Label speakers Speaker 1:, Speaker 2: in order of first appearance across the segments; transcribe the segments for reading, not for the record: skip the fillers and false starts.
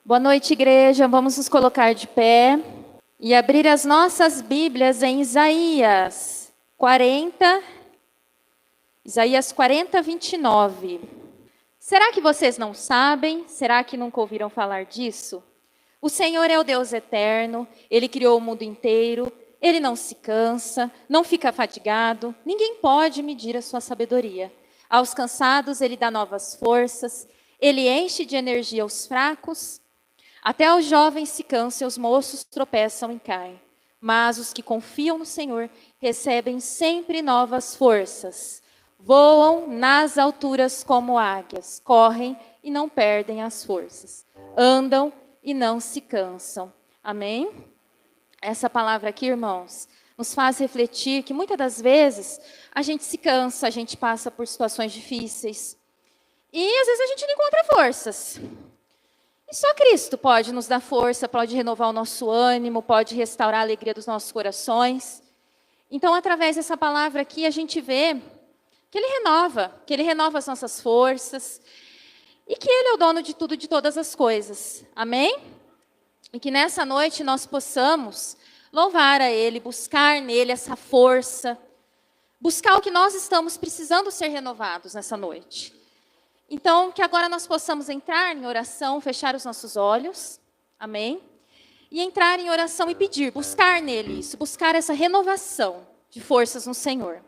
Speaker 1: Boa noite, igreja. Vamos nos colocar de pé e abrir as nossas Bíblias em Isaías 40, 29. Será que vocês não sabem? Será que nunca ouviram falar disso? O Senhor é o Deus eterno, Ele criou o mundo inteiro, Ele não se cansa, não fica fatigado, ninguém pode medir a sua sabedoria. Aos cansados Ele dá novas forças, Ele enche de energia os fracos. Até os jovens se cansam e os moços tropeçam e caem. Mas os que confiam no Senhor recebem sempre novas forças. Voam nas alturas como águias, correm e não perdem as forças. Andam e não se cansam. Amém? Essa palavra aqui, irmãos, nos faz refletir que muitas das vezes a gente se cansa, a gente passa por situações difíceis. E às vezes a gente não encontra forças. E só Cristo pode nos dar força, pode renovar o nosso ânimo, pode restaurar a alegria dos nossos corações. Então, através dessa palavra aqui, a gente vê que Ele renova as nossas forças, e que Ele é o dono de tudo, de todas as coisas. Amém? E que nessa noite nós possamos louvar a Ele, buscar nele essa força, buscar o que nós estamos precisando ser renovados nessa noite. Então, que agora nós possamos entrar em oração, fechar os nossos olhos, amém? E entrar em oração e pedir, buscar nele isso, buscar essa renovação de forças no Senhor.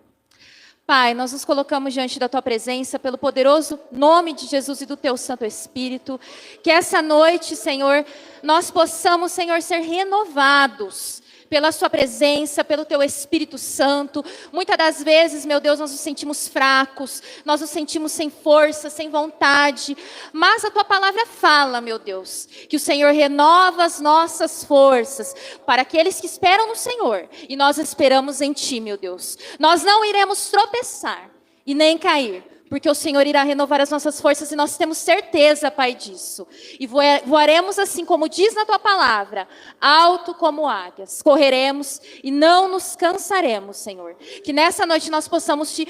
Speaker 1: Pai, nós nos colocamos diante da Tua presença, pelo poderoso nome de Jesus e do Teu Santo Espírito, que essa noite, Senhor, nós possamos, Senhor, ser renovados pela Sua presença, pelo Teu Espírito Santo. Muitas das vezes, meu Deus, nós nos sentimos fracos, nós nos sentimos sem força, sem vontade, mas a Tua palavra fala, meu Deus, que o Senhor renova as nossas forças para aqueles que esperam no Senhor, e nós esperamos em Ti, meu Deus. Nós não iremos tropeçar e nem cair, porque o Senhor irá renovar as nossas forças e nós temos certeza, Pai, disso. E voaremos assim como diz na Tua palavra, alto como águias. Correremos e não nos cansaremos, Senhor. Que nessa noite nós possamos Te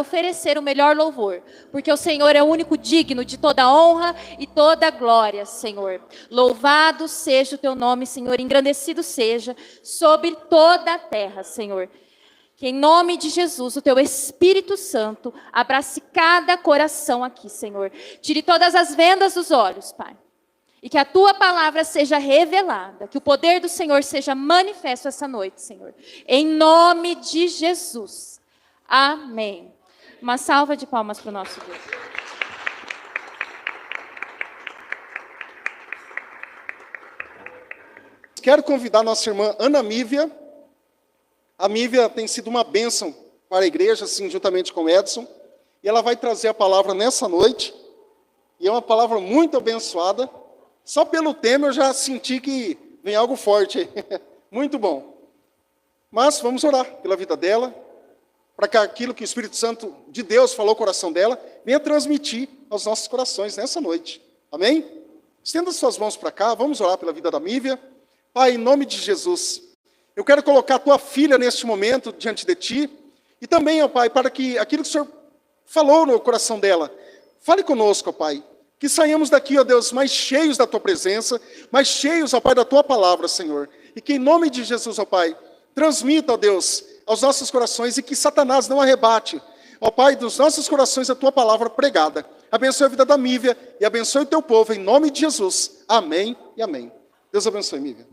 Speaker 1: oferecer o melhor louvor, porque o Senhor é o único digno de toda honra e toda glória, Senhor. Louvado seja o Teu nome, Senhor, engrandecido seja sobre toda a terra, Senhor. Que em nome de Jesus, o Teu Espírito Santo abrace cada coração aqui, Senhor. Tire todas as vendas dos olhos, Pai. E que a Tua palavra seja revelada. Que o poder do Senhor seja manifesto essa noite, Senhor. Em nome de Jesus. Amém. Uma salva de palmas para o nosso Deus.
Speaker 2: Quero convidar nossa irmã Ana Mívia. A Mívia tem sido uma bênção para a igreja, assim, juntamente com o Edson. E ela vai trazer a palavra nessa noite. E é uma palavra muito abençoada. Só pelo tema eu já senti que vem algo forte aí. Muito bom. Mas vamos orar pela vida dela, para que aquilo que o Espírito Santo de Deus falou no coração dela, venha transmitir aos nossos corações nessa noite. Amém? Estenda suas mãos para cá, vamos orar pela vida da Mívia. Pai, em nome de Jesus, eu quero colocar a Tua filha neste momento diante de Ti, e também, ó Pai, para que aquilo que o Senhor falou no coração dela, fale conosco, ó Pai, que saímos daqui, ó Deus, mais cheios da Tua presença, mais cheios, ó Pai, da Tua palavra, Senhor, e que em nome de Jesus, ó Pai, transmita, ó Deus, aos nossos corações, e que Satanás não arrebate, ó Pai, dos nossos corações a Tua palavra pregada. Abençoe a vida da Mívia, e abençoe o Teu povo, em nome de Jesus. Amém e amém. Deus abençoe, Mívia.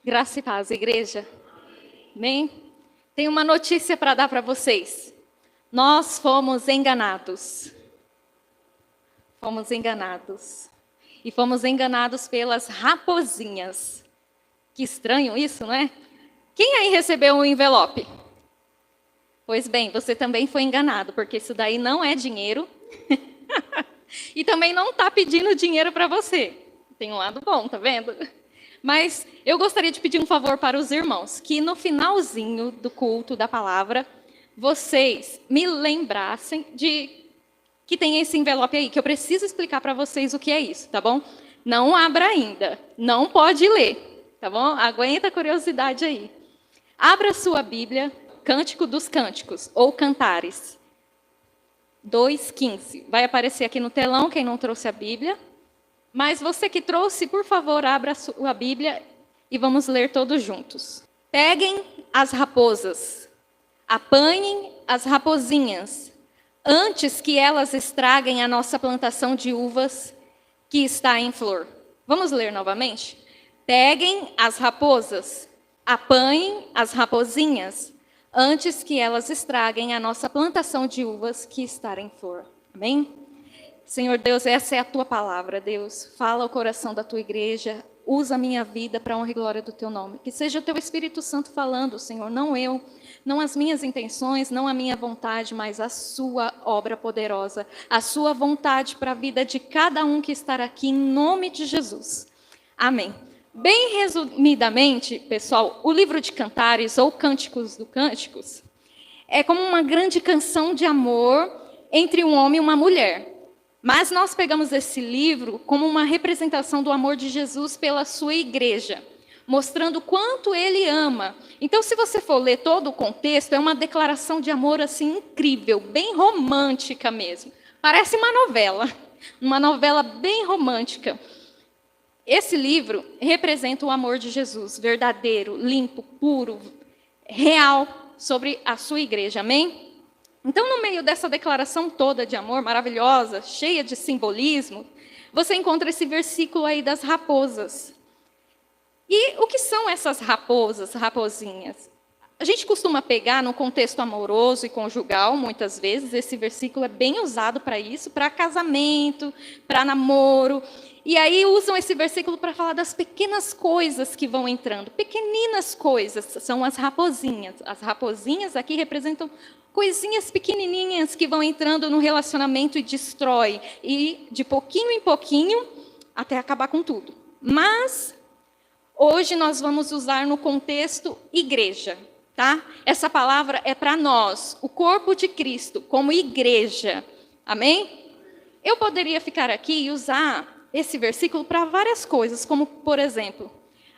Speaker 3: Graça e paz, igreja. Amém? Tenho uma notícia para dar para vocês. Nós fomos enganados. Fomos enganados. E fomos enganados pelas raposinhas. Que estranho isso, não é? Quem aí recebeu um envelope? Pois bem, você também foi enganado, porque isso daí não é dinheiro. E também não está pedindo dinheiro para você. Tem um lado bom, tá vendo? Mas eu gostaria de pedir um favor para os irmãos, que no finalzinho do culto da palavra, vocês me lembrassem de que tem esse envelope aí, que eu preciso explicar para vocês o que é isso, tá bom? Não abra ainda, não pode ler, tá bom? Aguenta a curiosidade aí. Abra sua Bíblia, Cântico dos Cânticos, ou Cantares. 2:15. Vai aparecer aqui no telão, quem não trouxe a Bíblia. Mas você que trouxe, por favor, abra a sua Bíblia e vamos ler todos juntos. Peguem as raposas, apanhem as rapozinhas, antes que elas estraguem a nossa plantação de uvas que está em flor. Vamos ler novamente? Peguem as raposas, apanhem as rapozinhas, antes que elas estraguem a nossa plantação de uvas que está em flor. Amém? Senhor Deus, essa é a tua palavra, Deus. Fala ao coração da tua igreja, usa a minha vida para a honra e glória do teu nome. Que seja o teu Espírito Santo falando, Senhor, não eu, não as minhas intenções, não a minha vontade, mas a sua obra poderosa, a sua vontade para a vida de cada um que está aqui, em nome de Jesus. Amém. Bem resumidamente, pessoal, o livro de Cantares, ou Cânticos do Cânticos, é como uma grande canção de amor entre um homem e uma mulher. Mas nós pegamos esse livro como uma representação do amor de Jesus pela sua igreja, mostrando o quanto ele ama. Então, se você for ler todo o contexto, é uma declaração de amor assim incrível, bem romântica mesmo. Parece uma novela bem romântica. Esse livro representa o amor de Jesus, verdadeiro, limpo, puro, real, sobre a sua igreja. Amém? Então, no meio dessa declaração toda de amor maravilhosa, cheia de simbolismo, você encontra esse versículo aí das raposas. E o que são essas raposas, rapozinhas? A gente costuma pegar no contexto amoroso e conjugal, muitas vezes, esse versículo é bem usado para isso, para casamento, para namoro. E aí usam esse versículo para falar das pequenas coisas que vão entrando. Pequeninas coisas, são as rapozinhas. As rapozinhas aqui representam coisinhas pequenininhas que vão entrando no relacionamento e destrói. E de pouquinho em pouquinho, até acabar com tudo. Mas hoje nós vamos usar no contexto igreja. Tá? Essa palavra é para nós, o corpo de Cristo, como igreja. Amém? Eu poderia ficar aqui e usar esse versículo para várias coisas, como, por exemplo,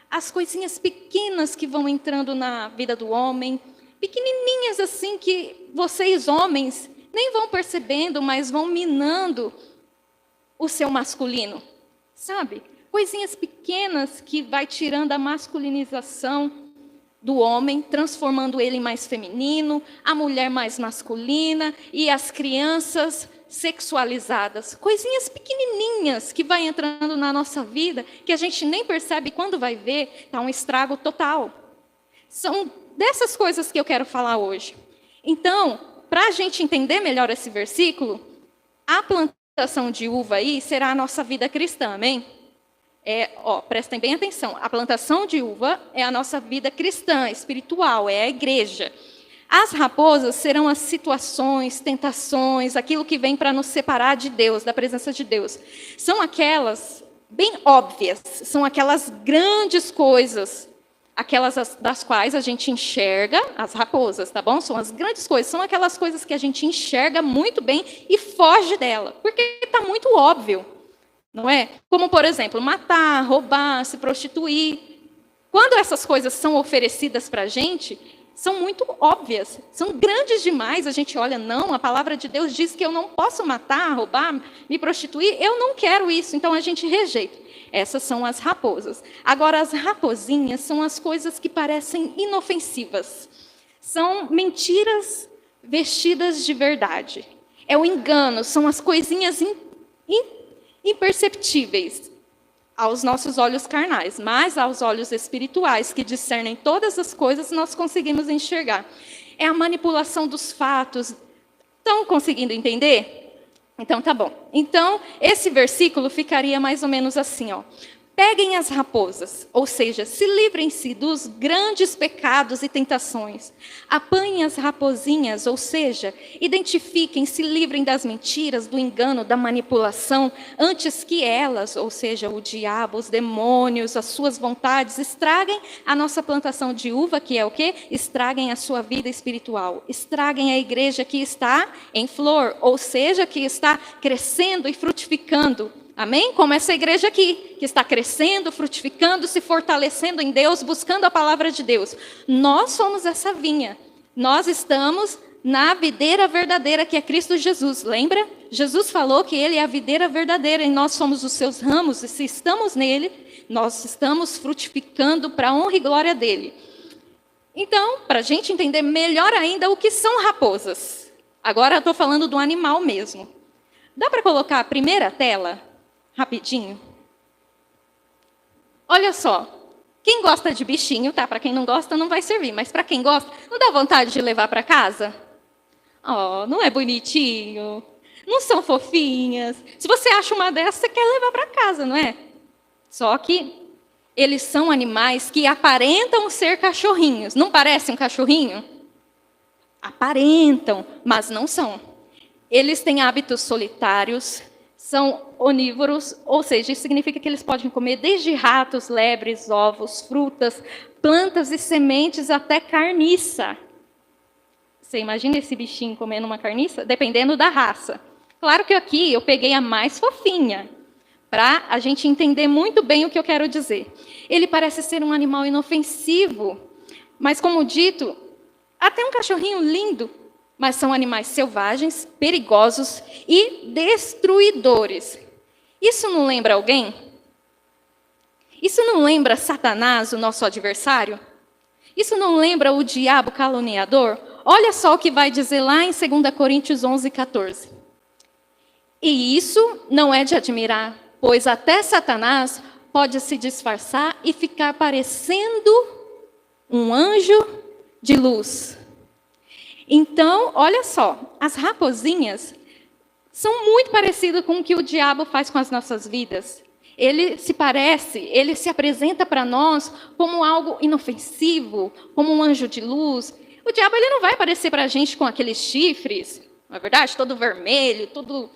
Speaker 3: as coisinhas pequenas que vão entrando na vida do homem, pequenininhas assim que vocês, homens, nem vão percebendo, mas vão minando o seu masculino. Sabe? Coisinhas pequenas que vai tirando a masculinização do homem, transformando ele mais feminino, a mulher mais masculina e as crianças sexualizadas. Coisinhas pequenininhas que vai entrando na nossa vida, que a gente nem percebe, quando vai ver, está um estrago total. São dessas coisas que eu quero falar hoje. Então, para a gente entender melhor esse versículo, a plantação de uva aí será a nossa vida cristã, amém? Prestem bem atenção, a plantação de uva é a nossa vida cristã, espiritual, é a igreja. As raposas serão as situações, tentações, aquilo que vem para nos separar de Deus, da presença de Deus. São aquelas bem óbvias, são aquelas grandes coisas, aquelas das quais a gente enxerga, as raposas, tá bom? São as grandes coisas, são aquelas coisas que a gente enxerga muito bem e foge dela, porque está muito óbvio. Não é? Como, por exemplo, matar, roubar, se prostituir. Quando essas coisas são oferecidas para a gente, são muito óbvias, são grandes demais. A gente olha, não, a palavra de Deus diz que eu não posso matar, roubar, me prostituir. Eu não quero isso, então a gente rejeita. Essas são as raposas. Agora, as rapozinhas são as coisas que parecem inofensivas. São mentiras vestidas de verdade. É o engano, são as coisinhas imperceptíveis aos nossos olhos carnais, mas aos olhos espirituais, que discernem todas as coisas, nós conseguimos enxergar. É a manipulação dos fatos. Estão conseguindo entender? Então, tá bom. Então, esse versículo ficaria mais ou menos assim, ó. Peguem as raposas, ou seja, se livrem-se dos grandes pecados e tentações. Apanhem as rapozinhas, ou seja, identifiquem, se livrem das mentiras, do engano, da manipulação, antes que elas, ou seja, o diabo, os demônios, as suas vontades, estraguem a nossa plantação de uva, que é o quê? Estraguem a sua vida espiritual, estraguem a igreja que está em flor, ou seja, que está crescendo e frutificando. Amém? Como essa igreja aqui, que está crescendo, frutificando, se fortalecendo em Deus, buscando a palavra de Deus. Nós somos essa vinha. Nós estamos na videira verdadeira, que é Cristo Jesus. Lembra? Jesus falou que ele é a videira verdadeira e nós somos os seus ramos, e se estamos nele, nós estamos frutificando para a honra e glória dele. Então, para a gente entender melhor ainda o que são raposas. Agora eu estou falando do animal mesmo. Dá para colocar a primeira tela? Rapidinho. Olha só. Quem gosta de bichinho, tá? Para quem não gosta, não vai servir. Mas para quem gosta, não dá vontade de levar para casa? Oh, não é bonitinho? Não são fofinhas? Se você acha uma dessas, você quer levar para casa, não é? Só que eles são animais que aparentam ser cachorrinhos. Não parece um cachorrinho? Aparentam, mas não são. Eles têm hábitos solitários, são onívoros, ou seja, isso significa que eles podem comer desde ratos, lebres, ovos, frutas, plantas e sementes até carniça. Você imagina esse bichinho comendo uma carniça? Dependendo da raça. Claro que aqui eu peguei a mais fofinha, para a gente entender muito bem o que eu quero dizer. Ele parece ser um animal inofensivo, mas como dito, até um cachorrinho lindo, mas são animais selvagens, perigosos e destruidores. Isso não lembra alguém? Isso não lembra Satanás, o nosso adversário? Isso não lembra o diabo caluniador? Olha só o que vai dizer lá em 2 Coríntios 11:14. E isso não é de admirar, pois até Satanás pode se disfarçar e ficar parecendo um anjo de luz. Então, olha só, as raposinhas são muito parecidas com o que o diabo faz com as nossas vidas. Ele se apresenta para nós como algo inofensivo, como um anjo de luz. O diabo ele não vai aparecer para a gente com aqueles chifres, não é verdade? Todo vermelho, todo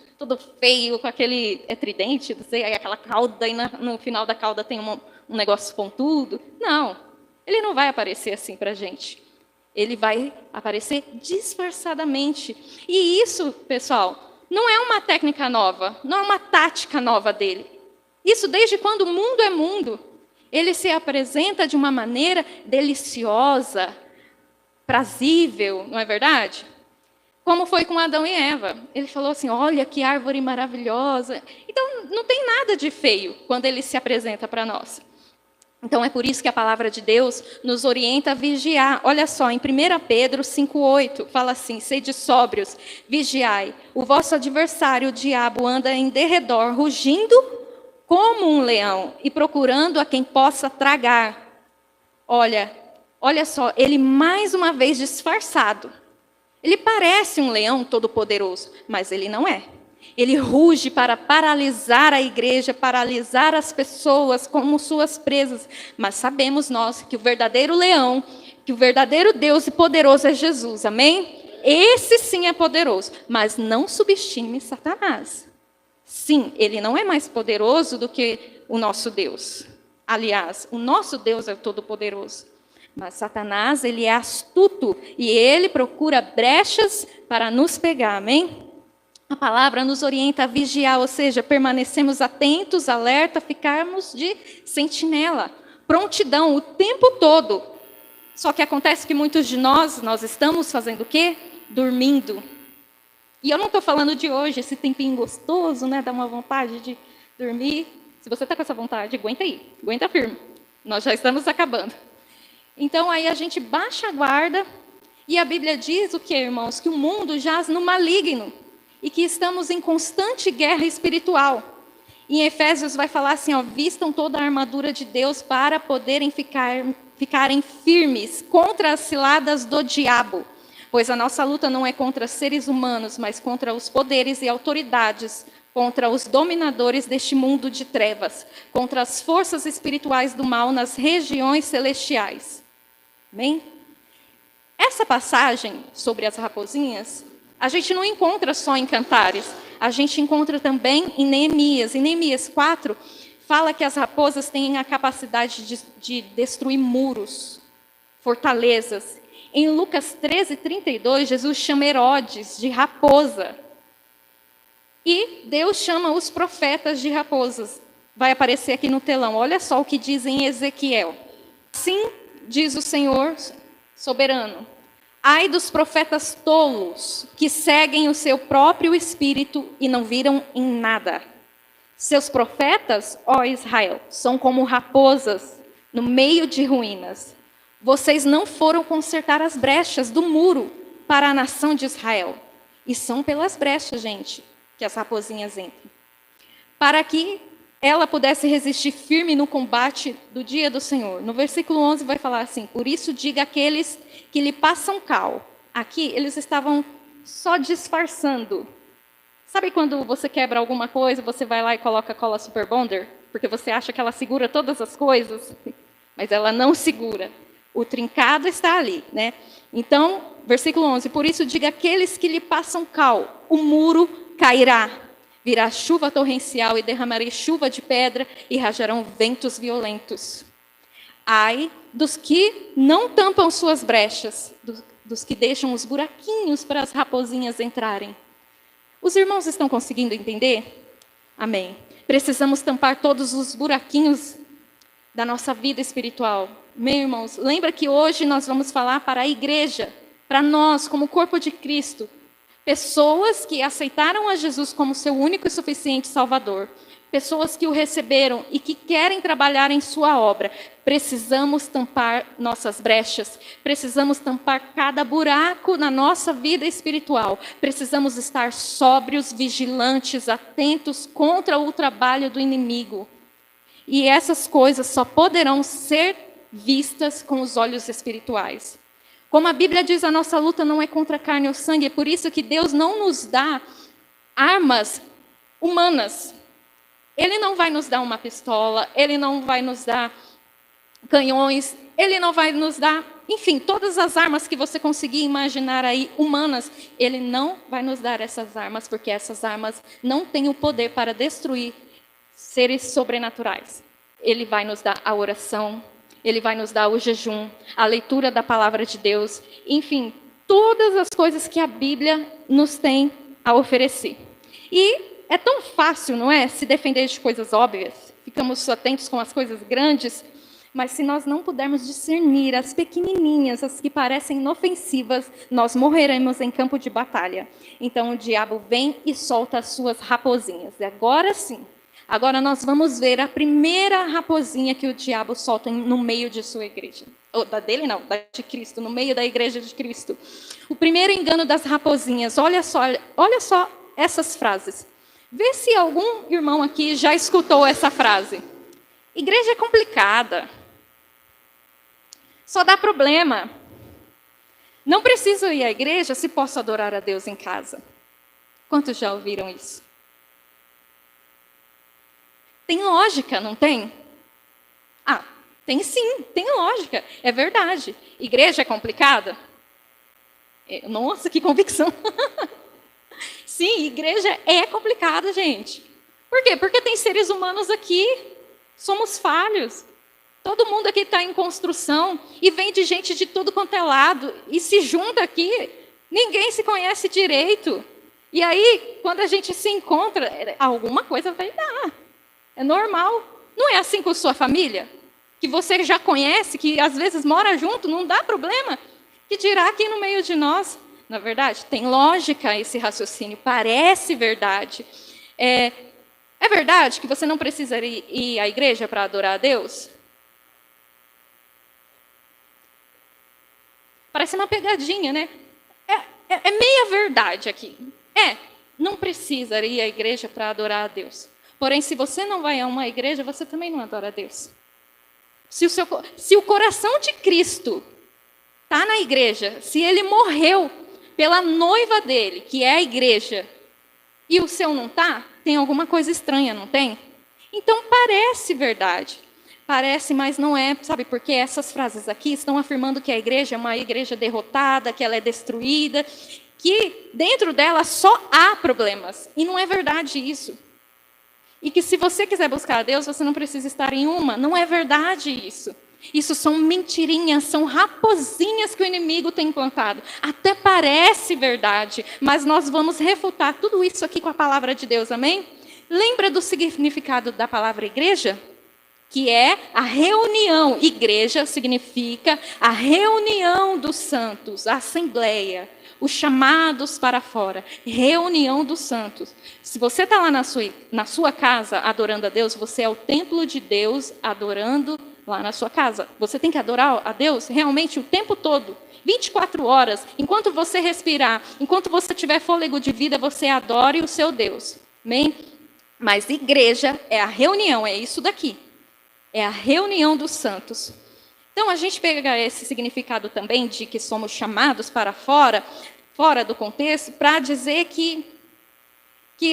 Speaker 3: feio, com aquele tridente, não sei, aí aquela cauda, e no final da cauda tem um negócio pontudo. Não, ele não vai aparecer assim para a gente. Ele vai aparecer disfarçadamente. E isso, pessoal, não é uma técnica nova, não é uma tática nova dele. Isso desde quando o mundo é mundo. Ele se apresenta de uma maneira deliciosa, prazível, não é verdade? Como foi com Adão e Eva. Ele falou assim, olha que árvore maravilhosa. Então, não tem nada de feio quando ele se apresenta para nós. Então, é por isso que a palavra de Deus nos orienta a vigiar. Olha só, em 1 Pedro 5,8, fala assim, sede sóbrios, vigiai. O vosso adversário, o diabo, anda em derredor, rugindo como um leão e procurando a quem possa tragar. Olha só, ele mais uma vez disfarçado. Ele parece um leão todo-poderoso, mas ele não é. Ele ruge para paralisar a igreja, paralisar as pessoas como suas presas. Mas sabemos nós que o verdadeiro leão, que o verdadeiro Deus e poderoso é Jesus, amém? Esse sim é poderoso, mas não subestime Satanás. Sim, ele não é mais poderoso do que o nosso Deus. Aliás, o nosso Deus é todo-poderoso. Mas Satanás, ele é astuto e ele procura brechas para nos pegar, amém? A palavra nos orienta a vigiar, ou seja, permanecemos atentos, alerta, ficarmos de sentinela, prontidão o tempo todo. Só que acontece que muitos de nós estamos fazendo o quê? Dormindo. E eu não estou falando de hoje, esse tempinho gostoso, né? Dá uma vontade de dormir. Se você está com essa vontade, aguenta aí, aguenta firme. Nós já estamos acabando. Então, aí a gente baixa a guarda, e a Bíblia diz o que, irmãos? Que o mundo jaz no maligno, e que estamos em constante guerra espiritual. Em Efésios vai falar assim, ó, vistam toda a armadura de Deus para poderem ficarem firmes contra as ciladas do diabo. Pois a nossa luta não é contra seres humanos, mas contra os poderes e autoridades, contra os dominadores deste mundo de trevas, contra as forças espirituais do mal nas regiões celestiais. Amém? Essa passagem sobre as raposinhas, a gente não encontra só em Cantares, a gente encontra também em Neemias. Em Neemias 4, fala que as raposas têm a capacidade de destruir muros, fortalezas. Em Lucas 13:32, Jesus chama Herodes de raposa. E Deus chama os profetas de raposas. Vai aparecer aqui no telão. Olha só o que diz em Ezequiel. Assim diz o Senhor soberano: Ai dos profetas tolos, que seguem o seu próprio espírito e não viram em nada. Seus profetas, ó Israel, são como raposas no meio de ruínas. Vocês não foram consertar as brechas do muro para a nação de Israel. E são pelas brechas, gente, que as raposinhas entram. Para que ela pudesse resistir firme no combate do dia do Senhor. No versículo 11 vai falar assim: por isso diga àqueles que lhe passam cal. Aqui eles estavam só disfarçando. Sabe quando você quebra alguma coisa, você vai lá e coloca cola Super Bonder? Porque você acha que ela segura todas as coisas, mas ela não segura. O trincado está ali, né? Então, versículo 11, por isso diga àqueles que lhe passam cal, o muro cairá, virá chuva torrencial e derramarei chuva de pedra e rajarão ventos violentos. Ai dos que não tampam suas brechas, dos que deixam os buraquinhos para as raposinhas entrarem. Os irmãos estão conseguindo entender? Amém. Precisamos tampar todos os buraquinhos da nossa vida espiritual. Meus irmãos, lembra que hoje nós vamos falar para a igreja, para nós, como corpo de Cristo. Pessoas que aceitaram a Jesus como seu único e suficiente Salvador. Pessoas que o receberam e que querem trabalhar em sua obra. Precisamos tampar nossas brechas. Precisamos tampar cada buraco na nossa vida espiritual. Precisamos estar sóbrios, vigilantes, atentos contra o trabalho do inimigo. E essas coisas só poderão ser vistas com os olhos espirituais. Como a Bíblia diz, a nossa luta não é contra a carne ou sangue. É por isso que Deus não nos dá armas humanas. Ele não vai nos dar uma pistola, Ele não vai nos dar canhões, Ele não vai nos dar, enfim, todas as armas que você conseguir imaginar aí, humanas. Ele não vai nos dar essas armas, porque essas armas não têm o poder para destruir seres sobrenaturais. Ele vai nos dar a oração, Ele vai nos dar o jejum, a leitura da palavra de Deus, enfim, todas as coisas que a Bíblia nos tem a oferecer. E é tão fácil, não é, se defender de coisas óbvias. Ficamos atentos com as coisas grandes, mas se nós não pudermos discernir as pequenininhas, as que parecem inofensivas, nós morreremos em campo de batalha. Então o diabo vem e solta as suas raposinhas. E agora sim, agora nós vamos ver a primeira raposinha que o diabo solta no meio de sua igreja. Ou da dele não, da de Cristo, no meio da igreja de Cristo. O primeiro engano das raposinhas, olha só essas frases. Vê se algum irmão aqui já escutou essa frase. Igreja é complicada. Só dá problema. Não preciso ir à igreja se posso adorar a Deus em casa. Quantos já ouviram isso? Tem lógica, não tem? Ah, tem sim, tem lógica. É verdade. Igreja é complicada? Nossa, que convicção. Sim, igreja é complicada, gente. Por quê? Porque tem seres humanos aqui, somos falhos. Todo mundo aqui está em construção e vem de gente de tudo quanto é lado e se junta aqui, ninguém se conhece direito. E aí, quando a gente se encontra, alguma coisa vai dar. É normal. Não é assim com sua família? Que você já conhece, que às vezes mora junto, não dá problema. Que dirá aqui no meio de nós? Na verdade, tem lógica esse raciocínio, parece verdade. É verdade que você não precisa ir à igreja para adorar a Deus? Parece uma pegadinha, né? É meia verdade aqui. Não precisa ir à igreja para adorar a Deus. Porém, se você não vai a uma igreja, você também não adora a Deus. Se o coração de Cristo está na igreja, se ele morreu pela noiva dele, que é a igreja, e o seu não está, tem alguma coisa estranha, não tem? Então parece verdade. Parece, mas não é, sabe? Porque essas frases aqui estão afirmando que a igreja é uma igreja derrotada, que ela é destruída, que dentro dela só há problemas. E não é verdade isso. E que se você quiser buscar a Deus, você não precisa estar em uma. Não é verdade isso. Isso são mentirinhas, são raposinhas que o inimigo tem implantado. Até parece verdade, mas nós vamos refutar tudo isso aqui com a palavra de Deus, amém? Lembra do significado da palavra igreja? que é a reunião. Igreja significa a reunião dos santos, a assembleia, os chamados para fora, reunião dos santos. Se você está lá na sua casa adorando a Deus, você é o templo de Deus adorando lá na sua casa. Você tem que adorar a Deus realmente o tempo todo, 24 horas, enquanto você respirar, enquanto você tiver fôlego de vida, você adore o seu Deus. Amém? Mas igreja é a reunião, é isso daqui. É a reunião dos santos. Então, a gente pega esse significado também de que somos chamados para fora do contexto, para dizer que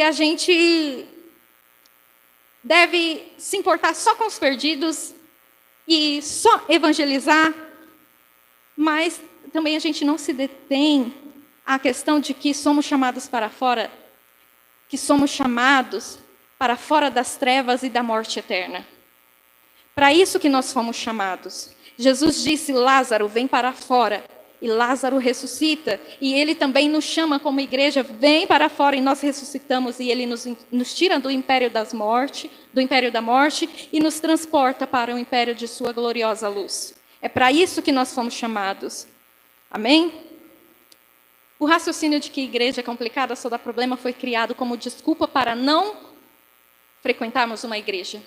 Speaker 3: a gente deve se importar só com os perdidos e só evangelizar, mas também a gente não se detém à questão de que somos chamados para fora, que somos chamados para fora das trevas e da morte eterna. Para isso que nós fomos chamados. Jesus disse, Lázaro, vem para fora. E Lázaro ressuscita. E ele também nos chama como igreja, vem para fora e nós ressuscitamos. E ele nos tira do império da morte e nos transporta para o império de sua gloriosa luz. É para isso que nós fomos chamados. Amém? O raciocínio de que igreja é complicada, só dá problema, foi criado como desculpa para não frequentarmos uma igreja.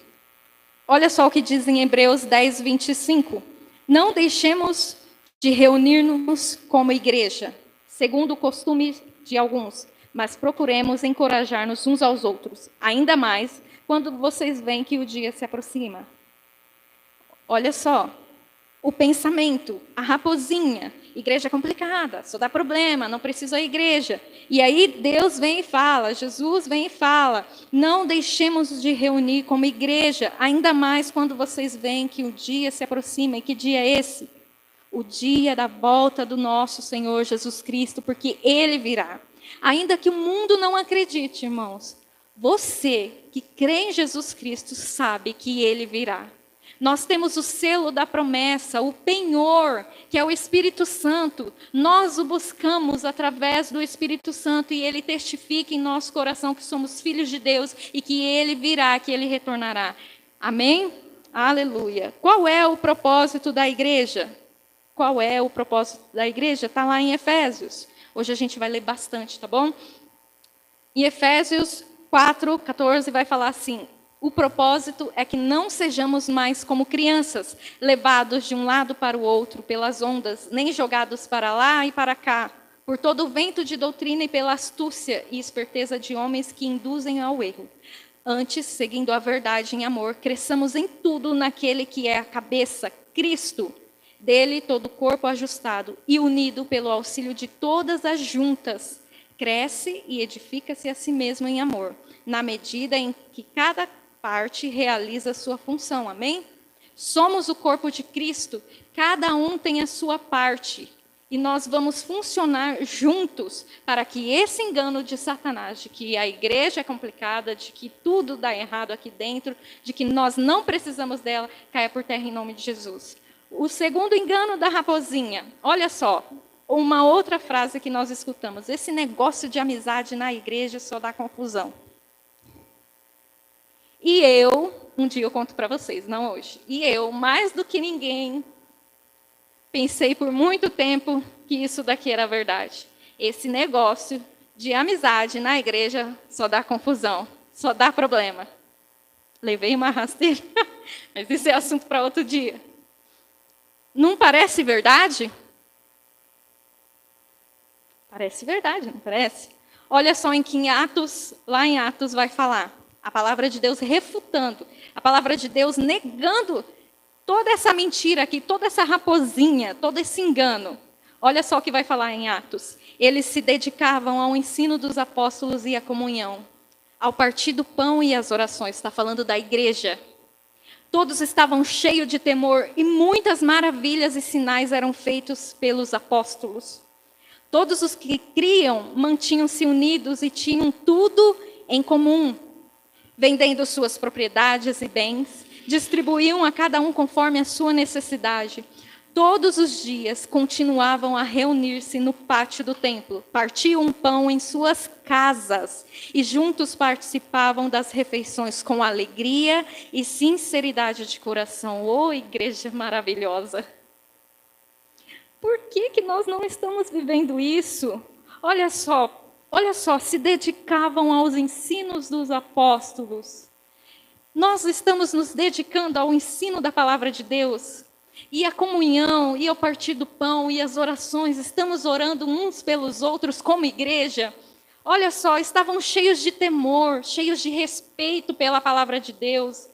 Speaker 3: Olha só o que diz em Hebreus 10, 25. Não deixemos de reunir-nos como igreja, segundo o costume de alguns, mas procuremos encorajar-nos uns aos outros, ainda mais quando vocês veem que o dia se aproxima. Olha só, o pensamento, a raposinha, igreja é complicada, só dá problema, não precisa a igreja. E aí Deus vem e fala, Jesus vem e fala, não deixemos de reunir como igreja, ainda mais quando vocês veem que o dia se aproxima. E que dia é esse? O dia da volta do nosso Senhor Jesus Cristo, porque Ele virá. Ainda que o mundo não acredite, irmãos, você que crê em Jesus Cristo sabe que Ele virá. Nós temos o selo da promessa, o penhor, que é o Espírito Santo. Nós o buscamos através do Espírito Santo e Ele testifica em nosso coração que somos filhos de Deus e que Ele virá, que Ele retornará. Amém? Aleluia. Qual é o propósito da igreja? Qual é o propósito da igreja? Está lá em Efésios. Hoje a gente vai ler bastante, tá bom? Em Efésios 4, 14 vai falar assim: o propósito é que não sejamos mais como crianças, levados de um lado para o outro pelas ondas, nem jogados para lá e para cá, por todo o vento de doutrina e pela astúcia e esperteza de homens que induzem ao erro. Antes, seguindo a verdade em amor, cresçamos em tudo naquele que é a cabeça, Cristo. Dele todo o corpo ajustado e unido pelo auxílio de todas as juntas, cresce e edifica-se a si mesmo em amor, na medida em que cada parte realiza a sua função. Amém? Somos o corpo de Cristo, cada um tem a sua parte. E nós vamos funcionar juntos para que esse engano de Satanás, de que a igreja é complicada, de que tudo dá errado aqui dentro, de que nós não precisamos dela, caia por terra em nome de Jesus. O segundo engano da raposinha, olha só, uma outra frase que nós escutamos: esse negócio de amizade na igreja só dá confusão. E eu, um dia eu conto para vocês, não hoje, e eu, mais do que ninguém, pensei por muito tempo que isso daqui era verdade. Esse negócio de amizade na igreja só dá confusão, só dá problema. Levei uma rasteira, mas isso é assunto para outro dia. Não parece verdade? Parece verdade, não parece? Olha só em que lá em Atos vai falar. A palavra de Deus refutando, a palavra de Deus negando toda essa mentira aqui, toda essa raposinha, todo esse engano. Olha só o que vai falar em Atos. Eles se dedicavam ao ensino dos apóstolos e à comunhão, ao partir do pão e às orações. Está falando da igreja. Todos estavam cheios de temor e muitas maravilhas e sinais eram feitos pelos apóstolos. Todos os que criam mantinham-se unidos e tinham tudo em comum. Vendendo suas propriedades e bens, distribuíam a cada um conforme a sua necessidade. Todos os dias continuavam a reunir-se no pátio do templo, partiam pão em suas casas e juntos participavam das refeições com alegria e sinceridade de coração. Oh, igreja maravilhosa! Por que nós não estamos vivendo isso? Olha só, se dedicavam aos ensinos dos apóstolos. Nós estamos nos dedicando ao ensino da palavra de Deus. E a comunhão, e ao partir do pão, e as orações, estamos orando uns pelos outros como igreja. Olha só, estavam cheios de temor, cheios de respeito pela palavra de Deus.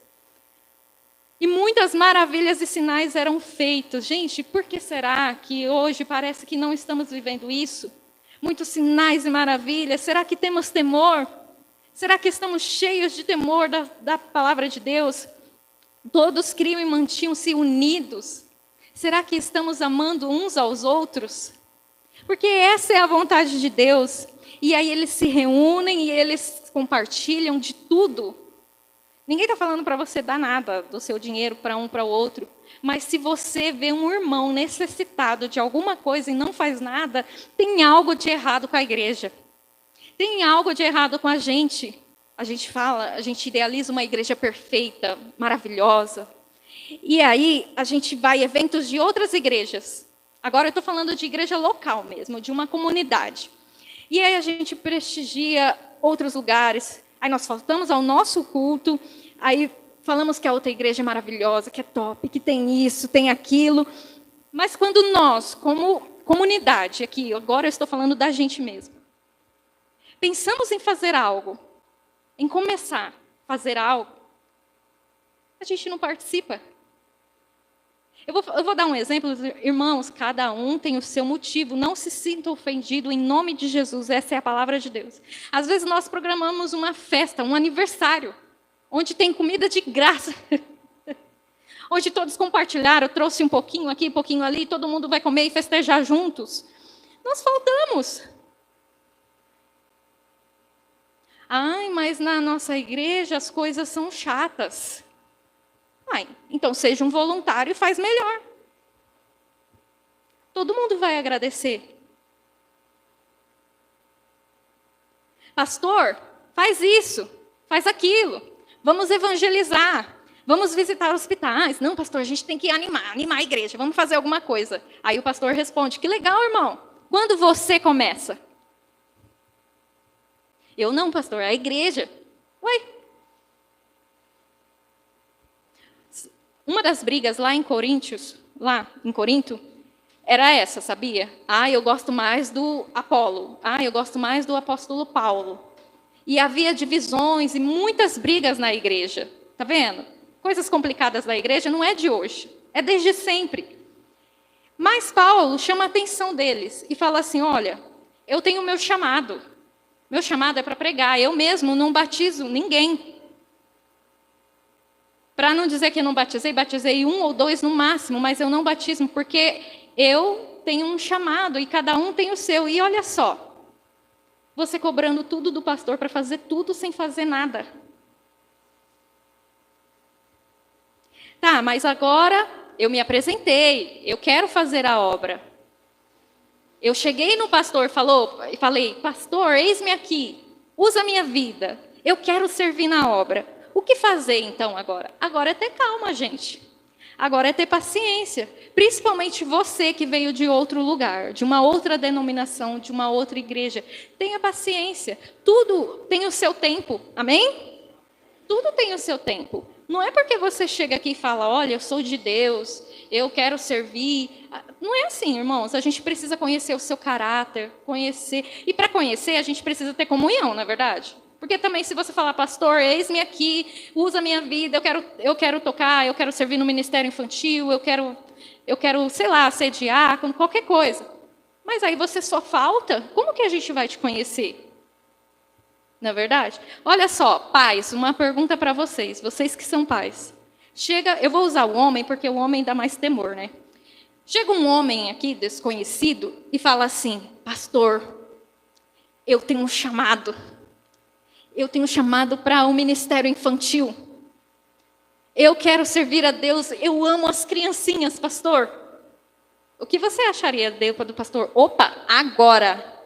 Speaker 3: E muitas maravilhas e sinais eram feitos. Gente, por que será que hoje parece que não estamos vivendo isso? Muitos sinais e maravilhas. Será que temos temor? Será que estamos cheios de temor da palavra de Deus? Todos criam e mantinham-se unidos. Será que estamos amando uns aos outros? Porque essa é a vontade de Deus. E aí eles se reúnem e eles compartilham de tudo. Ninguém está falando para você dar nada do seu dinheiro para um para o outro. Mas se você vê um irmão necessitado de alguma coisa e não faz nada, tem algo de errado com a igreja. Tem algo de errado com a gente. A gente idealiza uma igreja perfeita, maravilhosa. E aí a gente vai a eventos de outras igrejas. Agora eu estou falando de igreja local mesmo, de uma comunidade. E aí a gente prestigia outros lugares. Aí nós faltamos ao nosso culto. Aí falamos que a outra igreja é maravilhosa, que é top, que tem isso, tem aquilo. Mas quando nós, como comunidade aqui, agora eu estou falando da gente mesmo, pensamos em fazer algo, em começar a fazer algo, a gente não participa. Eu vou dar um exemplo, irmãos, cada um tem o seu motivo, não se sinta ofendido em nome de Jesus, essa é a palavra de Deus. Às vezes nós programamos uma festa, um aniversário, onde tem comida de graça, onde todos compartilharam, eu trouxe um pouquinho aqui, um pouquinho ali, todo mundo vai comer e festejar juntos. Nós faltamos. Ai, mas na nossa igreja as coisas são chatas. Ai, então seja um voluntário e faz melhor. Todo mundo vai agradecer. Pastor, faz isso, faz aquilo. Vamos evangelizar. Vamos visitar hospitais. Não, pastor, a gente tem que animar a igreja. Vamos fazer alguma coisa. Aí o pastor responde, que legal, irmão. Quando você começa? Eu não, pastor, a igreja. Ué. Uma das brigas lá em Corinto, era essa, sabia? Eu gosto mais do Apolo. Eu gosto mais do apóstolo Paulo. E havia divisões e muitas brigas na igreja. Tá vendo? Coisas complicadas da igreja não é de hoje, é desde sempre. Mas Paulo chama a atenção deles e fala assim, olha, eu tenho o meu chamado. Meu chamado é para pregar. Eu mesmo não batizo ninguém. Para não dizer que eu não batizei 1 ou 2 no máximo, mas eu não batismo, porque eu tenho um chamado e cada um tem o seu. E olha só, você cobrando tudo do pastor para fazer tudo sem fazer nada. Tá, mas agora eu me apresentei, eu quero fazer a obra. Eu cheguei no pastor e falei, pastor, eis-me aqui, usa a minha vida, eu quero servir na obra. O que fazer então agora? Agora é ter calma, gente. Agora é ter paciência. Principalmente você que veio de outro lugar, de uma outra denominação, de uma outra igreja. Tenha paciência. Tudo tem o seu tempo. Amém? Tudo tem o seu tempo. Não é porque você chega aqui e fala, olha, eu sou de Deus, eu quero servir. Não é assim, irmãos. A gente precisa conhecer o seu caráter, conhecer. E para conhecer, a gente precisa ter comunhão, não é verdade? Porque também se você falar, pastor, eis-me aqui, usa a minha vida, eu quero tocar, eu quero servir no ministério infantil, eu quero, sei lá, ser diácono, qualquer coisa. Mas aí você só falta, como que a gente vai te conhecer? Não é verdade? Olha só, pais, uma pergunta para vocês que são pais. Eu vou usar o homem, porque o homem dá mais temor, né? Chega um homem aqui, desconhecido, e fala assim, pastor, eu tenho um chamado. Eu tenho chamado para o ministério infantil. Eu quero servir a Deus. Eu amo as criancinhas, pastor. O que você acharia do pastor? Opa, agora!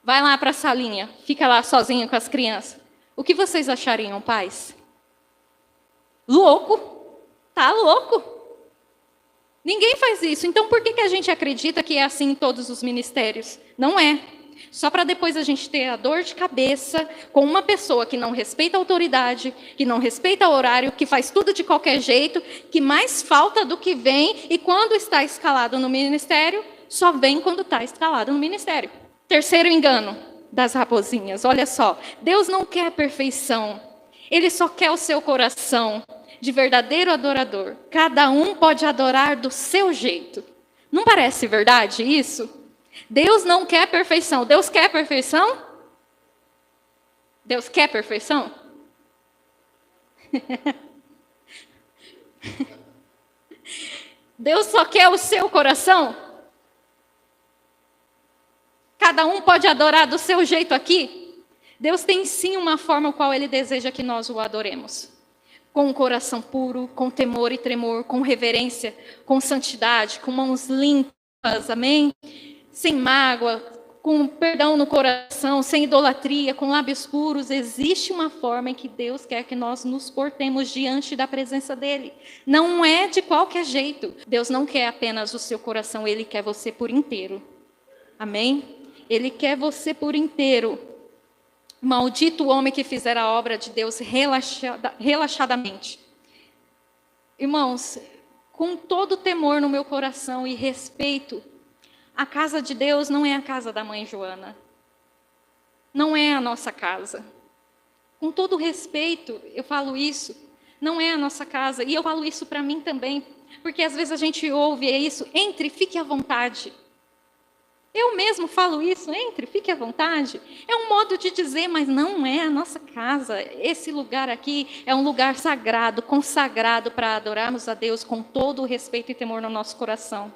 Speaker 3: Vai lá para a salinha, fica lá sozinho com as crianças. O que vocês achariam, pais? Louco? Tá louco? Ninguém faz isso. Então por que a gente acredita que é assim em todos os ministérios? Não é. Só para depois a gente ter a dor de cabeça com uma pessoa que não respeita a autoridade, que não respeita o horário, que faz tudo de qualquer jeito, que mais falta do que vem, e quando está escalado no ministério, só vem quando está escalado no ministério. Terceiro engano das raposinhas, olha só. Deus não quer perfeição, Ele só quer o seu coração de verdadeiro adorador. Cada um pode adorar do seu jeito. Não parece verdade isso? Deus não quer perfeição. Deus quer perfeição? Deus quer perfeição? Deus só quer o seu coração? Cada um pode adorar do seu jeito aqui? Deus tem sim uma forma qual Ele deseja que nós o adoremos. Com um coração puro, com temor e tremor, com reverência, com santidade, com mãos limpas, amém? Sem mágoa, com perdão no coração, sem idolatria, com lábios puros. Existe uma forma em que Deus quer que nós nos portemos diante da presença dEle. Não é de qualquer jeito. Deus não quer apenas o seu coração, Ele quer você por inteiro. Amém? Ele quer você por inteiro. Maldito o homem que fizer a obra de Deus relaxadamente. Irmãos, com todo temor no meu coração e respeito, a casa de Deus não é a casa da mãe Joana. Não é a nossa casa. Com todo respeito, eu falo isso. Não é a nossa casa. E eu falo isso para mim também. Porque às vezes a gente ouve isso. Entre, fique à vontade. Eu mesmo falo isso, entre, fique à vontade. É um modo de dizer, mas não é a nossa casa. Esse lugar aqui é um lugar sagrado, consagrado para adorarmos a Deus com todo o respeito e temor no nosso coração.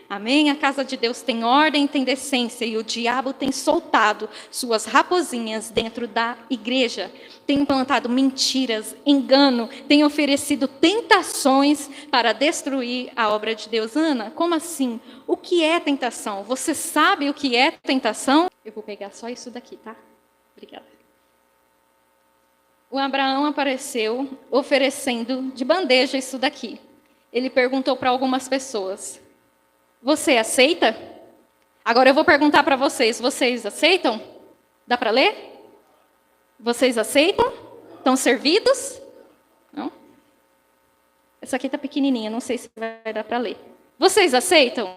Speaker 3: Amém? A casa de Deus tem ordem, tem decência, e o diabo tem soltado suas raposinhas dentro da igreja. Tem implantado mentiras, engano, tem oferecido tentações para destruir a obra de Deus. Ana, como assim? O que é tentação? Você sabe o que é tentação? Eu vou pegar só isso daqui, tá? Obrigada. O Abraão apareceu oferecendo de bandeja isso daqui. Ele perguntou para algumas pessoas: você aceita? Agora eu vou perguntar para vocês. Vocês aceitam? Dá para ler? Vocês aceitam? Estão servidos? Não? Essa aqui está pequenininha, não sei se vai dar para ler. Vocês aceitam?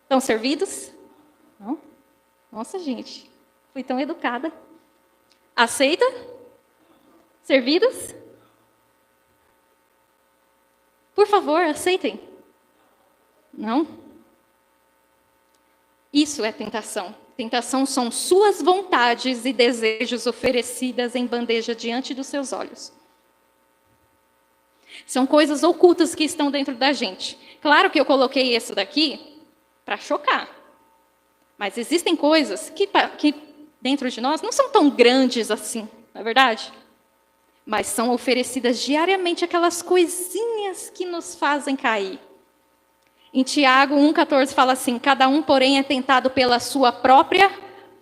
Speaker 3: Estão servidos? Não? Nossa, gente, fui tão educada. Aceita? Servidos? Por favor, aceitem. Não? Isso é tentação. Tentação são suas vontades e desejos oferecidas em bandeja diante dos seus olhos. São coisas ocultas que estão dentro da gente. Claro que eu coloquei isso daqui para chocar. Mas existem coisas que dentro de nós não são tão grandes assim, não é verdade? Mas são oferecidas diariamente aquelas coisinhas que nos fazem cair. Em Tiago 1,14 fala assim: cada um, porém, é tentado pela sua própria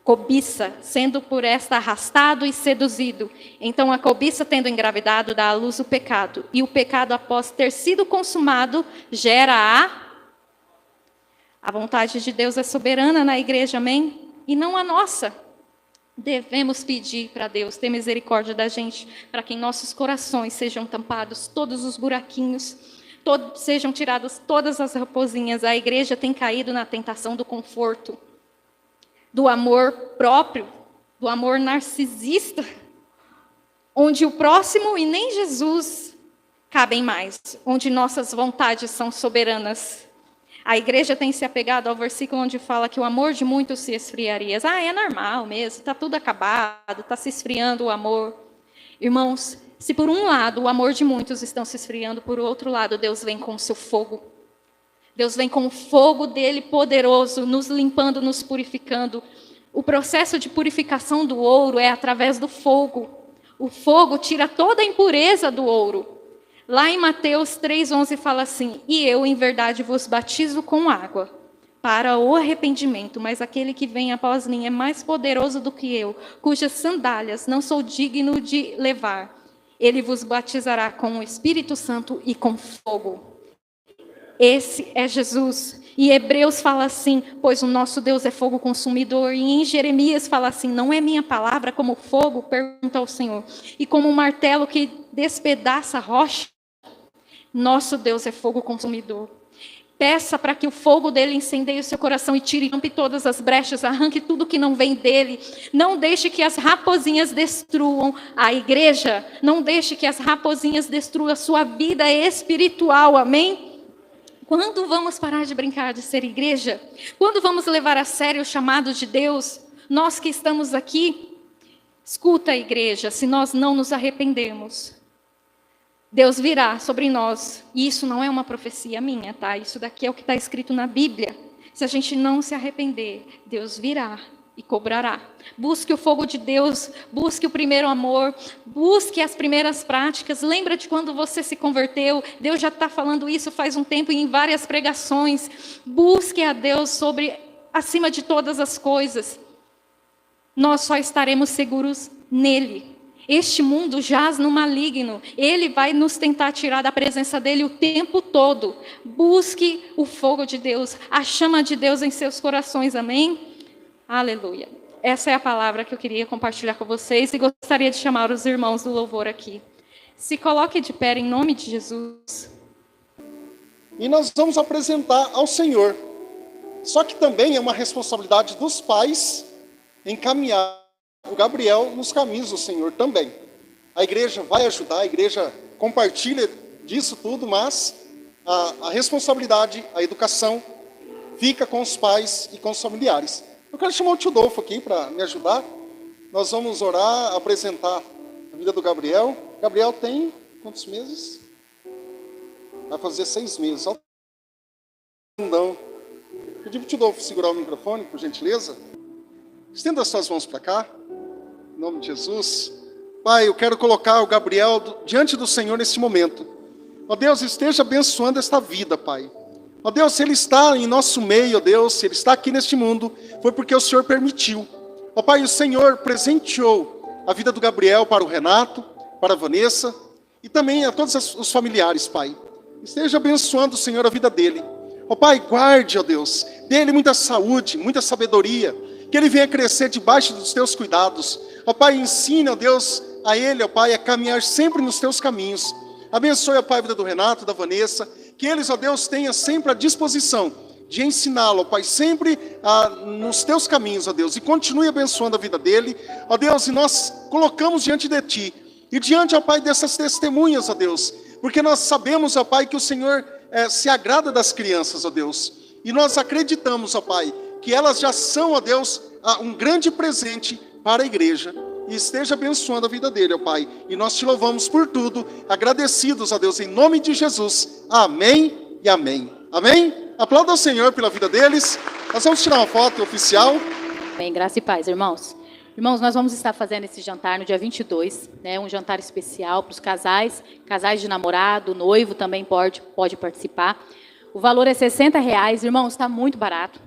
Speaker 3: cobiça, sendo por esta arrastado e seduzido. Então a cobiça, tendo engravidado, dá à luz o pecado. E o pecado, após ter sido consumado, gera a vontade de Deus é soberana na igreja, amém? E não a nossa. Devemos pedir para Deus ter misericórdia da gente, para que em nossos corações sejam tampados todos os buraquinhos, sejam tiradas todas as raposinhas. A igreja tem caído na tentação do conforto, do amor próprio, do amor narcisista, onde o próximo e nem Jesus cabem mais, onde nossas vontades são soberanas. A igreja tem se apegado ao versículo onde fala que o amor de muitos se esfriaria. É normal mesmo, está tudo acabado, está se esfriando o amor. Irmãos, se por um lado o amor de muitos estão se esfriando, por outro lado Deus vem com o seu fogo. Deus vem com o fogo dele poderoso, nos limpando, nos purificando. O processo de purificação do ouro é através do fogo. O fogo tira toda a impureza do ouro. Lá em Mateus 3,11 fala assim: e eu, em verdade, vos batizo com água para o arrependimento, mas aquele que vem após mim é mais poderoso do que eu, cujas sandálias não sou digno de levar. Ele vos batizará com o Espírito Santo e com fogo. Esse é Jesus. E Hebreus fala assim: pois o nosso Deus é fogo consumidor. E em Jeremias fala assim: não é minha palavra como fogo? Pergunta ao Senhor. E como um martelo que despedaça a rocha? Nosso Deus é fogo consumidor. Peça para que o fogo dele incendeie o seu coração e tire, rompe todas as brechas, arranque tudo que não vem dele. Não deixe que as raposinhas destruam a igreja. Não deixe que as raposinhas destruam a sua vida espiritual. Amém? Quando vamos parar de brincar de ser igreja? Quando vamos levar a sério o chamado de Deus? Nós que estamos aqui, escuta a igreja, se nós não nos arrependermos, Deus virá sobre nós. E isso não é uma profecia minha, tá? Isso daqui é o que está escrito na Bíblia. Se a gente não se arrepender, Deus virá e cobrará. Busque o fogo de Deus, busque o primeiro amor, busque as primeiras práticas. Lembra de quando você se converteu? Deus já está falando isso faz um tempo em várias pregações. Busque a Deus acima de todas as coisas. Nós só estaremos seguros nele. Este mundo jaz no maligno. Ele vai nos tentar tirar da presença dele o tempo todo. Busque o fogo de Deus, a chama de Deus em seus corações. Amém? Aleluia. Essa é a palavra que eu queria compartilhar com vocês e gostaria de chamar os irmãos do louvor aqui. Se coloque de pé em nome de Jesus.
Speaker 2: E nós vamos apresentar ao Senhor. Só que também é uma responsabilidade dos pais encaminhar o Gabriel nos caminhos do Senhor também. A igreja vai ajudar, a igreja compartilha disso tudo, mas a responsabilidade, a educação, fica com os pais e com os familiares. Eu quero chamar o tio Dolfo aqui para me ajudar. Nós vamos orar, apresentar a vida do Gabriel. Gabriel tem quantos meses? Vai fazer 6 meses. Não. Pedi para o tio Dolfo segurar o microfone, por gentileza. Estenda as suas mãos para cá. Em nome de Jesus. Pai, eu quero colocar o Gabriel diante do Senhor nesse momento. Ó Deus, esteja abençoando esta vida, Pai. Ó Deus, se ele está em nosso meio, ó Deus, se ele está aqui neste mundo, foi porque o Senhor permitiu. Ó Pai, o Senhor presenteou a vida do Gabriel para o Renato, para a Vanessa e também a todos os familiares, Pai. Esteja abençoando, Senhor, a vida dele. Ó Pai, guarde, ó Deus, dê-lhe muita saúde, muita sabedoria, que ele venha crescer debaixo dos teus cuidados. Ó Pai, ensina, ó Deus, a ele, ó Pai, a caminhar sempre nos teus caminhos. Abençoe, ó Pai, a vida do Renato, da Vanessa, que eles, ó Deus, tenham sempre a disposição de ensiná-lo, ó Pai, sempre nos teus caminhos, ó Deus, e continue abençoando a vida dele, ó Deus, e nós colocamos diante de Ti, e diante, ó Pai, dessas testemunhas, ó Deus, porque nós sabemos, ó Pai, que o Senhor se agrada das crianças, ó Deus, e nós acreditamos, ó Pai, que elas já são, ó Deus, um grande presente para a igreja. E esteja abençoando a vida dele, ó Pai. E nós te louvamos por tudo, agradecidos, ó Deus, em nome de Jesus. Amém e amém. Amém? Aplauda ao Senhor pela vida deles. Nós vamos tirar uma foto oficial.
Speaker 1: Bem, graça e paz, irmãos. Irmãos, nós vamos estar fazendo esse jantar no dia 22, né? Um jantar especial para os casais de namorado, noivo também pode participar. O valor é R$60. Irmãos, está muito barato.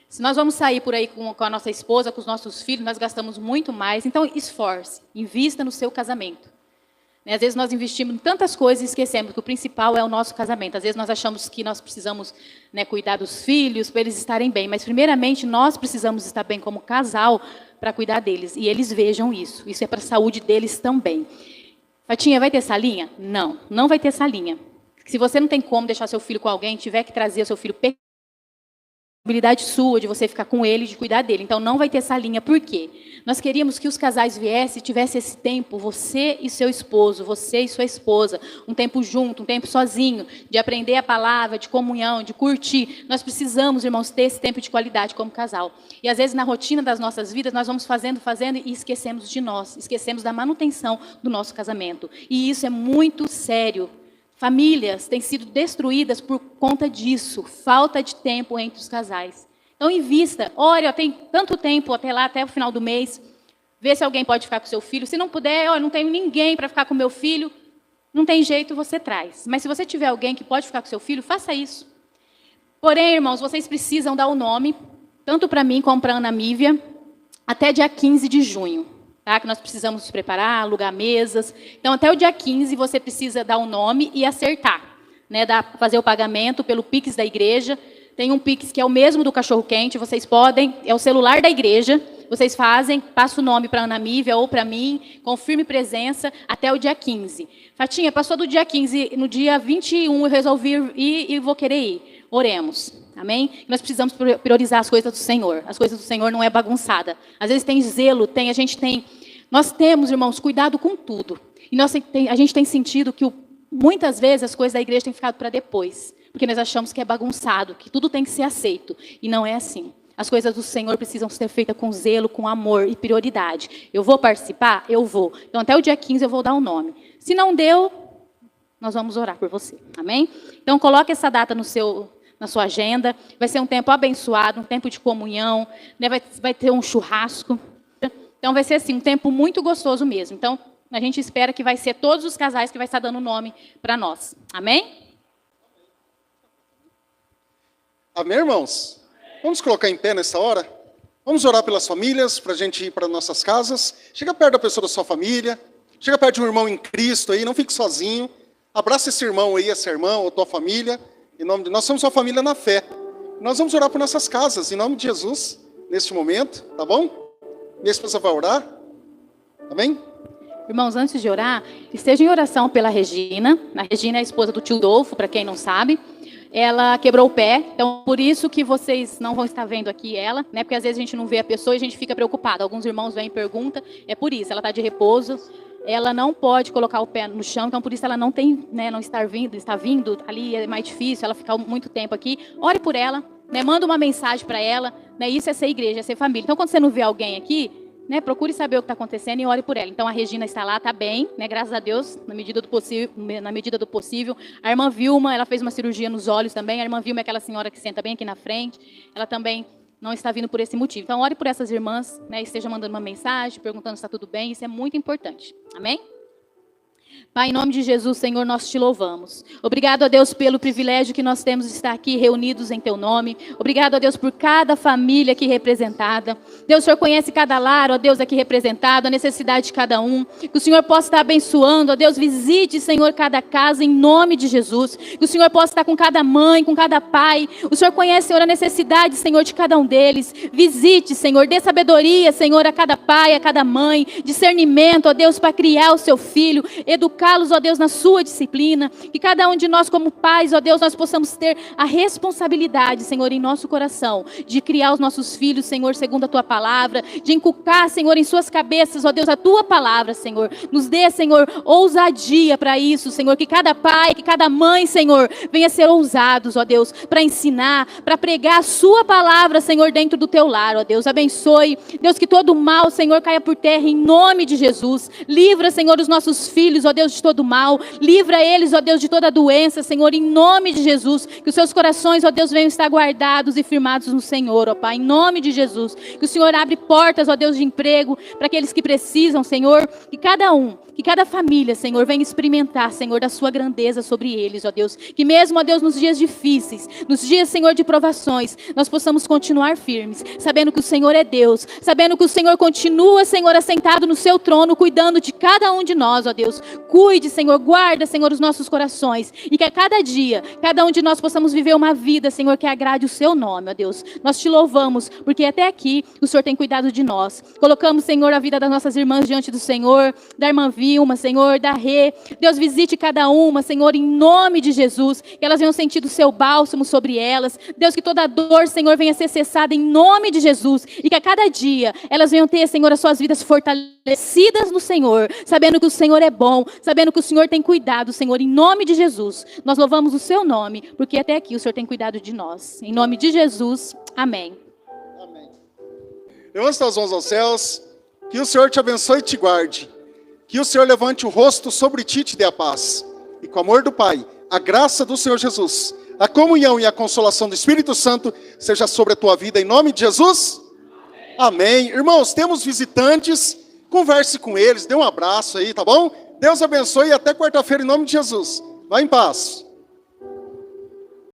Speaker 1: Se nós vamos sair por aí com a nossa esposa, com os nossos filhos, nós gastamos muito mais. Então, esforce, invista no seu casamento. Às vezes nós investimos em tantas coisas e esquecemos que o principal é o nosso casamento. Às vezes nós achamos que nós precisamos, cuidar dos filhos para eles estarem bem. Mas, primeiramente, nós precisamos estar bem como casal para cuidar deles. E eles vejam isso. Isso é para a saúde deles também. Fatinha, vai ter salinha? Não, não vai ter salinha. Se você não tem como deixar seu filho com alguém, tiver que trazer seu filho pequeno, habilidade sua de você ficar com ele, de cuidar dele. Então, não vai ter salinha. Por quê? Nós queríamos que os casais viessem e tivessem esse tempo, você e seu esposo, você e sua esposa, um tempo junto, um tempo sozinho, de aprender a palavra, de comunhão, de curtir. Nós precisamos, irmãos, ter esse tempo de qualidade como casal. E, às vezes, na rotina das nossas vidas, nós vamos fazendo e esquecemos de nós, esquecemos da manutenção do nosso casamento. E isso é muito sério. Famílias têm sido destruídas por conta disso, falta de tempo entre os casais. Então, invista, ore, tem tanto tempo até o final do mês, vê se alguém pode ficar com seu filho. Se não puder, não tenho ninguém para ficar com meu filho,
Speaker 4: Não tem jeito, você traz. Mas se você tiver alguém que pode ficar com seu filho, faça isso. Porém, irmãos, vocês precisam dar o nome, tanto para mim como para a Ana Mívia, até dia 15 de junho. Tá? Que nós precisamos nos preparar, alugar mesas. Então, até o dia 15, você precisa dar o nome e acertar. Né? Fazer o pagamento pelo Pix da igreja. Tem um Pix que é o mesmo do cachorro-quente. Vocês podem, é o celular da igreja. Vocês fazem, passa o nome para a Ana Mívia ou para mim, confirme presença até o dia 15. Fatinha, passou do dia 15, no dia 21 eu resolvi ir e vou querer ir. Oremos, amém? Nós precisamos priorizar as coisas do Senhor. As coisas do Senhor não é bagunçada. Às vezes tem zelo, nós temos, irmãos, cuidado com tudo. E a gente tem sentido que muitas vezes as coisas da igreja têm ficado para depois. Porque nós achamos que é bagunçado, que tudo tem que ser aceito. E não é assim. As coisas do Senhor precisam ser feitas com zelo, com amor e prioridade. Eu vou participar? Eu vou. Então, até o dia 15 eu vou dar o nome. Se não deu, nós vamos orar por você. Amém? Então, coloque essa data na sua agenda. Vai ser um tempo abençoado, um tempo de comunhão. Né? Vai ter um churrasco. Então, vai ser assim, um tempo muito gostoso mesmo. Então, a gente espera que vai ser todos os casais que vai estar dando nome para nós. Amém?
Speaker 2: Amém, irmãos? Vamos colocar em pé nessa hora? Vamos orar pelas famílias, para a gente ir para nossas casas. Chega perto da pessoa da sua família. Chega perto de um irmão em Cristo aí, não fique sozinho. Abraça esse irmão aí, essa irmã, ou tua família. Nós somos uma família na fé. Nós vamos orar por nossas casas, em nome de Jesus, neste momento, tá bom? Minha esposa vai orar. Amém?
Speaker 4: Irmãos, antes de orar, esteja em oração pela Regina. A Regina é a esposa do tio Dolfo, para quem não sabe. Ela quebrou o pé, então por isso que vocês não vão estar vendo aqui ela, né? Porque às vezes a gente não vê a pessoa e a gente fica preocupado. Alguns irmãos vêm e perguntam, é por isso, ela está de repouso, ela não pode colocar o pé no chão, então por isso ela não tem, né, não está vindo ali, é mais difícil, ela ficar muito tempo aqui. Ore por ela, né? Manda uma mensagem para ela, né? Isso é ser igreja, é ser família. Então quando você não vê alguém aqui, né, procure saber o que está acontecendo e ore por ela. Então a Regina está lá, está bem, né, graças a Deus, na medida do possível. A irmã Vilma, ela fez uma cirurgia nos olhos também. A irmã Vilma é aquela senhora que senta bem aqui na frente. Ela também não está vindo por esse motivo. Então ore por essas irmãs, né, esteja mandando uma mensagem, perguntando se está tudo bem. Isso é muito importante. Amém? Pai, em nome de Jesus, Senhor, nós te louvamos. Obrigado a Deus pelo privilégio que nós temos de estar aqui reunidos em teu nome. Obrigado a Deus por cada família aqui representada. Deus, o Senhor conhece cada lar, ó Deus, aqui representado, a necessidade de cada um. Que o Senhor possa estar abençoando, ó Deus, visite, Senhor, cada casa em nome de Jesus. Que o Senhor possa estar com cada mãe, com cada pai. O Senhor conhece, Senhor, a necessidade, Senhor, de cada um deles. Visite, Senhor, dê sabedoria, Senhor, a cada pai, a cada mãe. Discernimento, ó Deus, para criar o seu filho. Educá-los, ó Deus, na sua disciplina. Que cada um de nós, como pais, ó Deus, nós possamos ter a responsabilidade, Senhor, em nosso coração, de criar os nossos filhos, Senhor, segundo a tua palavra, de inculcar, Senhor, em suas cabeças, ó Deus, a tua palavra, Senhor. Nos dê, Senhor, ousadia para isso, Senhor. Que cada pai, que cada mãe, Senhor, venha ser ousados, ó Deus, para ensinar, para pregar a sua palavra, Senhor, dentro do teu lar, ó Deus. Abençoe, Deus, que todo mal, Senhor, caia por terra em nome de Jesus. Livra, Senhor, os nossos filhos, ó Deus, de todo mal. Livra eles, ó Deus, de toda doença, Senhor, em nome de Jesus. Que os seus corações, ó Deus, venham estar guardados e firmados no Senhor, ó Pai, em nome de Jesus. Que o Senhor abre portas, ó Deus, de emprego para aqueles que precisam, Senhor. Que cada família, Senhor, venha experimentar, Senhor, da sua grandeza sobre eles, ó Deus. Que mesmo, ó Deus, nos dias difíceis, nos dias, Senhor, de provações, nós possamos continuar firmes, sabendo que o Senhor é Deus, sabendo que o Senhor continua, Senhor, assentado no seu trono, cuidando de cada um de nós, ó Deus. Cuide, Senhor, guarda, Senhor, os nossos corações. E que a cada dia, cada um de nós possamos viver uma vida, Senhor, que agrade o seu nome, ó Deus. Nós te louvamos, porque até aqui o Senhor tem cuidado de nós. Colocamos, Senhor, a vida das nossas irmãs diante do Senhor, da irmã Vilma, Senhor, da Rê. Deus, visite cada uma, Senhor, em nome de Jesus. Que elas venham sentir o seu bálsamo sobre elas. Deus, que toda dor, Senhor, venha ser cessada em nome de Jesus. E que a cada dia elas venham ter, Senhor, as suas vidas fortalecidas no Senhor, sabendo que o Senhor é bom, sabendo que o Senhor tem cuidado, Senhor, em nome de Jesus. Nós louvamos o seu nome, porque até aqui o Senhor tem cuidado de nós. Em nome de Jesus, amém.
Speaker 2: Amém. Levanta as mãos aos céus, que o Senhor te abençoe e te guarde. Que o Senhor levante o rosto sobre ti e te dê a paz. E com o amor do Pai, a graça do Senhor Jesus, a comunhão e a consolação do Espírito Santo seja sobre a tua vida, em nome de Jesus. Amém. Irmãos, temos visitantes, converse com eles, dê um abraço aí, tá bom? Deus abençoe e até quarta-feira em nome de Jesus. Vá em paz.